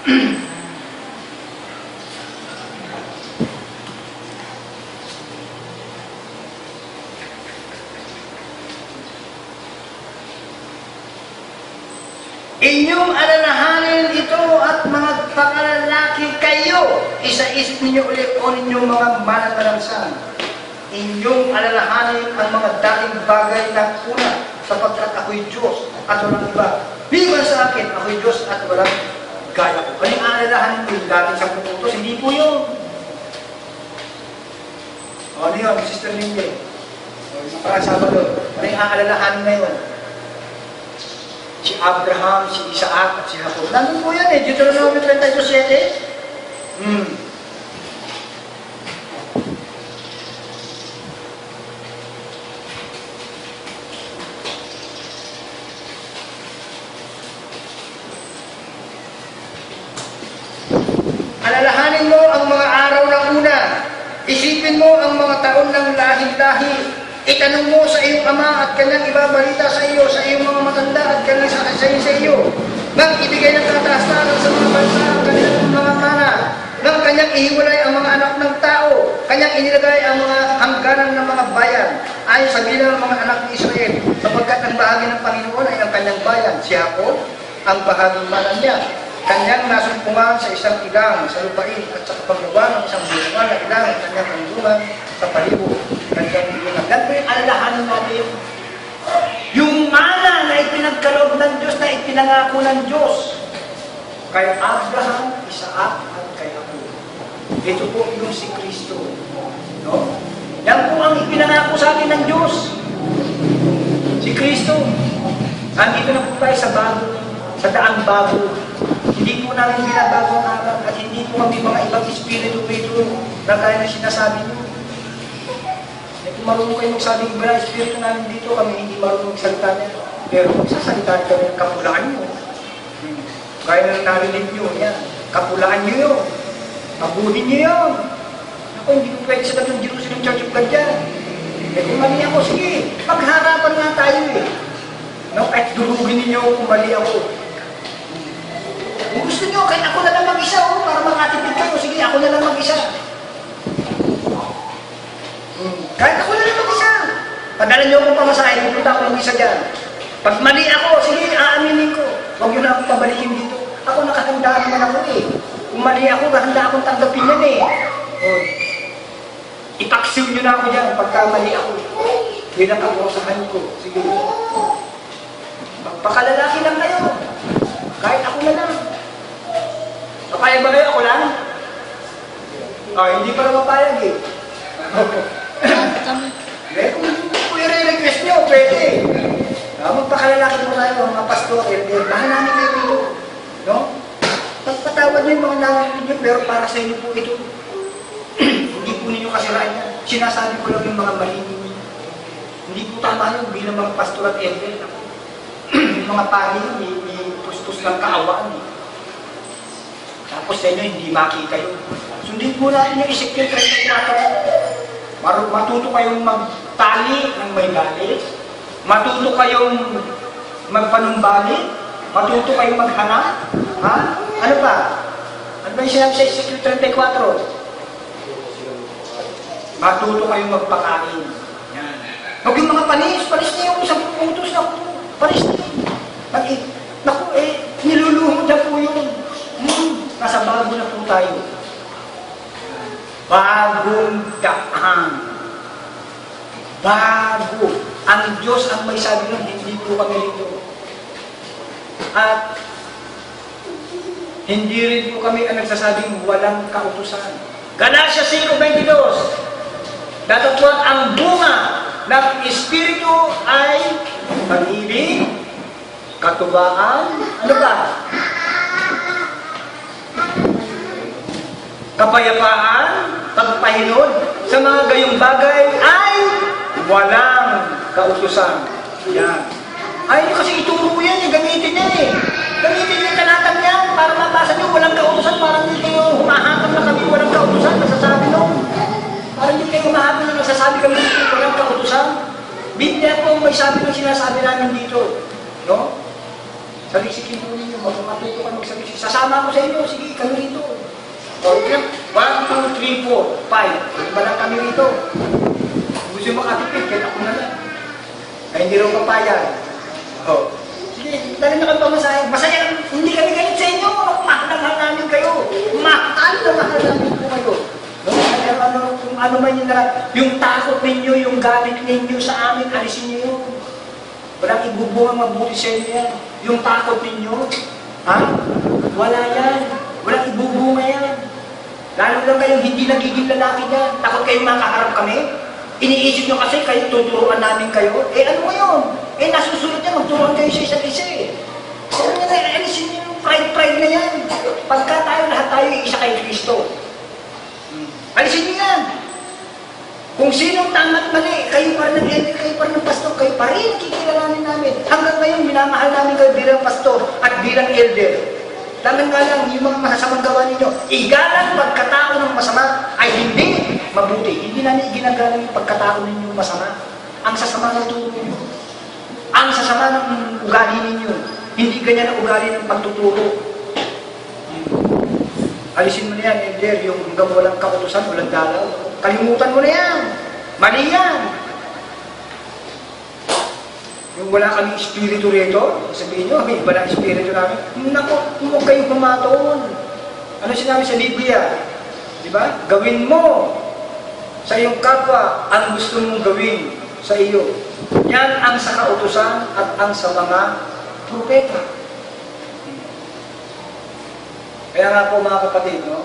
Inyong alalahanin ito at mga pangalalaki kayo. Isa-isip ninyo ulit o ninyong mga mananalansan. Inyong alalahanin ang mga dating bagay na una, sapagkat ako'y Diyos at walang iba. Biman sa akin, ako'y Diyos at walang gaya ko. Kaling alalahanin mo yung dating sa putos, hindi po yun. O, ano yun, Sister Lindy? Parang Sabado, kaling alalahanin na yun. Si Abraham, si Isaac, at si Jacob. Nandun po yan eh, Deuteronomy 22:7. Alalahanin mo ang mga araw na una. Isipin mo ang mga taon ng lahing-lahi. Itanong mo sa iyong ama at kanyang ibabalita sa iyo, sa iyong mga matanda at kanyang sasayin sa iyo. Nang ibigay ng kataas-taas sa mga bansa ang kanyang mga mana. Nang kanyang ihiwalay ang mga anak ng tao. Kanyang inilagay ang mga hangganan ng mga bayan. Ayon sa bilang ng mga anak ni Israel. Sapagkat ang bahagi ng Panginoon ay ang kanyang bayan. Si Jacob, ang bahaging mana niya. Kanyang nasumpungan sa isang ilang sa lupain at sa kapagawa ng isang bunga na ilang ang kanyang kandungan sa palibo. Kanyang ilang. Yan po yung alalahanin natin. Yung mana na ipinagkaloob ng Diyos, na ipinangako ng Diyos kay Abraham, Isaac at kay Jacob. Ito po yung si Kristo. No? Yan po ang ipinangako sa atin ng Diyos. Si Kristo. Andito na po tayo sa daang bago. Hindi po namin binabago ang aral at hindi po kami mga ibang espiritu ito na gaya na sinasabi nyo. Eh, kung marunong kayo magsabing iba na espiritu namin dito, kami hindi marunong magsalita niya. Pero magsasalita kami ng kapulaan nyo. Gaya na narinig nyo, yan. Kapulaan nyo yun. Abuhin nyo yun. Ako, hindi ko pwede sa ng Jerusalem Church of God dyan. Eh, kung mali ako, sige, magharapan nga tayo eh. No, kahit durugin ninyo kung mali ako. Kung gusto nyo, kahit ako na lang mag-isa, oh, para makatipid kayo, sige, ako na lang mag-isa. Kahit ako na lang mag-isa. Padala nyo akong pamasahe, pupunta ako mag-isa dyan. Pag mali ako, sige, aaminin ko. Huwag nyo na akong pabalikin dito. Ako nakahanda naman ako eh. Kung mali ako, handa akong tanggapin yan eh. Oh. Ipaksiw nyo na ako dyan, pagka mali ako. Yun ang kapusahan ko. Sige. Magpakalalaki lang kayo. Kahit ako na lang. Papayag ba kayo? Ako lang? Hindi pa na mapayag eh. Kung i-request nyo, pwede. Magpakalalaki mo tayo, mga pastor, bahan namin kayo dito. No? Pagpatawad nyo yung mga narinig nyo, pero para sa inyo po ito. Hindi po ninyo kasirain yan. Sinasabi ko lang yung mga mali ninyo. Hindi po tama yun bilang mga pastor at elder. Yung mga pari, tustos ng kaawaan eh. Tapos sa inyo, hindi makita yun. Sundin po natin yung Ezekiel 34. Matuto kayong magtali ng may galit. Matuto kayong magpanumbali. Matuto kayong maghanap. Ha? Ano ba? Ano ba yung sinabi sa Ezekiel 34? Matuto kayong magpakain. Yan. Huwag yung mga panis na yung isang putos na panis na yun. Naku niluluhod na po yun. Nasa bago na po tayo. Bagong daan. Bago. Ang Diyos ang may sabi nun, hindi po kami rito. At hindi rin po kami ang nagsasabing walang kautusan. Galatia 5:22. Datapwat ang bunga ng Espiritu ay pag-ibig, katubaan, ano ba? Kapayapaan, pagpahinod, sa mga gayong bagay ay walang kautusan. Yan. Ay, kasi ituro yan, gamitin niya eh. Gamitin niya yung talatang niya para mabasa niyo, walang kautusan, parang hindi kayo humahatang na kami, walang kautusan, nasasabi nung. Parang hindi kayo humahatang na nagsasabi kami, walang kautusan. Biblia po may sabi nung sinasabi namin dito. No? Salisikin po ninyo, matuto ka magsabisi sasama ko sa inyo, sige, kami rito. O, 1, 2, 3, 4, 5. Iba lang kami rito. Gusto mo makatipid, kahit ako na lang. Ay, hindi rin papayag. O, sige, dali na kayo pamasahin. Masaya, hindi kami galit sa inyo. Mahal na mahal namin kayo. Mahal na mahal namin po kayo. No? Kaya kung ano man yung takot ninyo, yung galit ninyo sa amin, alisin niyo yun. Walang ibubungang mabuti sa inyo yan. Yung takot ninyo, ha? Wala yan. Walang ibubunga yan. Lalo lang kayong hindi nagiging lalaki yan. Takot kayong makaharap kami. Iniisip nyo kasi kayo, tuturuan namin kayo. Eh ano mo yun? Eh nasusunod yan, magturuan kayo sa isa't isa eh. Ano yan, alisin nyo yung pride na yan. Pagka tayo, lahat tayo isa kay Kristo. Alisin nyo yan. Kung sinong tama at mali, kayo pa rin ng elder, kayo pa rin ng pastor, kayo pa rin kikilalanin namin. Hanggang ngayon, minamahal namin kayo bilang pastor at bilang elder. Lamang nga lang, yung mga masasamang gawa ninyo, igalang pagkatao ng masama ay hindi mabuti. Hindi namin iginagalang yung pagkatao ninyo masama. Ang sasama ng turo ninyo. Ang sasama ng ugali ninyo. Hindi ganyan ang ugali ng pagtuturo. Alisin mo na yan, elder, yung hanggang walang kautusan, walang dalaw. Kalimutan mo na yan. Mali yan. Yung wala kaming espiritu rito, sabihin nyo, may iba na espiritu namin. Naku, huwag kayong pumatoon. Ano sinabi sa Biblia? Diba? Gawin mo sa iyong kapwa ang gusto mong gawin sa iyo. Yan ang sa kautusan at ang sa mga propeta. Kaya nga po mga kapatid, no?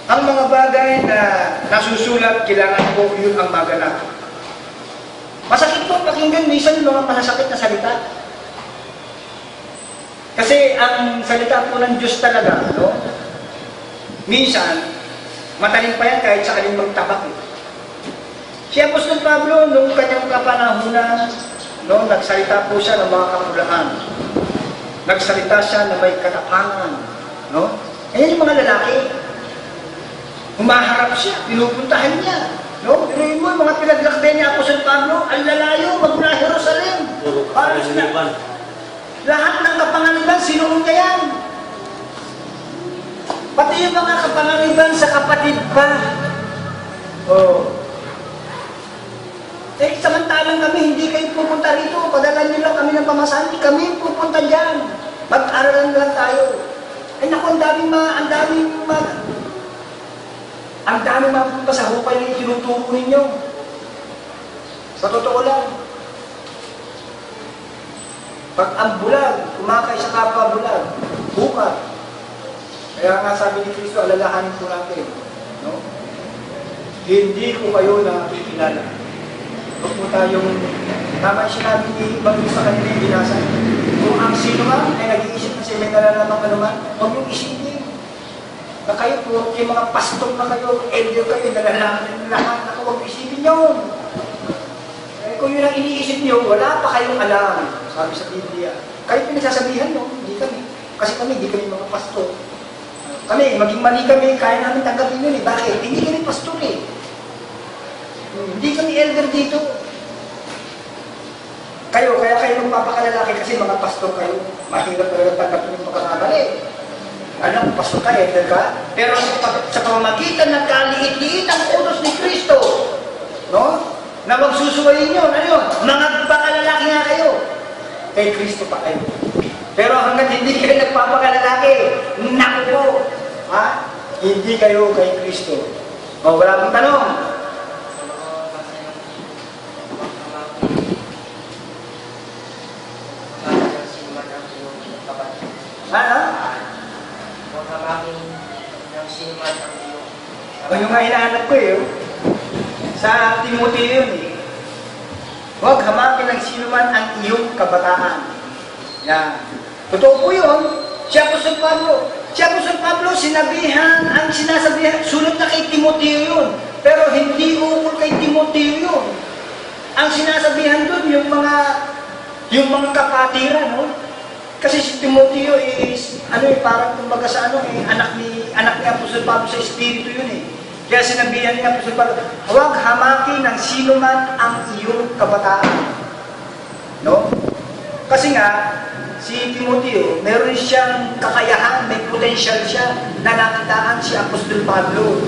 Ang mga bagay na nasusulat, kailangan po yun ang maganap. Masakit po pakinggan minsan yung mga masasakit na salita. Kasi ang salita po ng Diyos talaga, no? Minsan, matalim pa yan kahit sa kaling magtabak. Si Apostol Pablo, nung kanyang kapanahunan, no, nagsalita po siya ng mga kapulaan. Nagsalita siya na may katapangan. No? Ayan yung mga lalaki. Humaharap siya, pinupuntahan niya. No? Pero yun mo, yung mga pinaglakbay ni Apostol Pablo, ang lalayo, magmula Jerusalem. Para sila. Lahat ng kapanganiban, sinuon niya yan. Pati yung mga kapanganiban sa kapatid pa. Oh. Eh, samantalang kami, hindi kayo pupunta rito. Padalan nyo lang kami ng pamasahan. Kami pupunta dyan. Mag-aralan lang tayo. Eh, naku, ang daming mapunta sa hukay na itinuturo ninyo. Sa totoo lang. Pag ang bulag, kumakay sa kapwa bulag, buka. Kaya nga sabi ni Kristo, alalahanin po natin. No? Hindi ko kayo nakikilala. Huwag po tayong, tama yung sinabi ni ibang sa kanila yung binasa. Kung ang sino man ay nag-iisip na siya may nalalaman ka naman, huwag yung isipin. Na kayo po, yung mga pastor na kayo, elder kayo, nalalaman ng lahat, na huwag isipin yun. Eh, kung yun ang iniisip nyo, wala pa kayong alam, sabi sa Biblia. Kayo pinagsasabihan nyo, hindi kami. Kasi kami, hindi kami mga pastor. Kami, maging mali kami, kaya namin tanggapin yun eh. Bakit? Hindi kami pastor eh. Hindi kami elder dito. Kayo, kaya kayo magpapakalalaki kasi mga pastor kayo. Mahirap talaga tanggapin yung pagkakamali. Alam, pastor ka, elder ka. Pero sa pamamagitan ng kaliit-liit ang utos ni Kristo, no? Na magsusuwayin yun, ano yun? Mga pakalalaki nga kayo. Kay Kristo pa kayo. Pero hanggang hindi kayo nagpapakalalaki, naku po, ha? Hindi kayo kay Kristo. O, wala pong tanong. Ano? O, yung nga hinahanap ko eh. Sa Timothy yun eh. Huwag hamakin ng sino man ang iyong kabataan. Yan. Totoo po yun. Si Apostol Pablo. Si Apostol Pablo, sinabihan, ang sinasabihan, sulat na kay Timothy yun. Pero hindi ukol kay Timothy yun. Ang sinasabihan dun, yung mga kapatiran, no? Kasi si Timothy is, parang kumbaga sa anak ni Apostol Pablo sa Espiritu yun eh. Kaya sinabihan ni Apostol Pablo, huwag hamakin ng sino man ang iyong kabataan. No? Kasi nga, si Timoteo, meron siyang kakayahan, may potential siya na nakitaan si Apostol Pablo.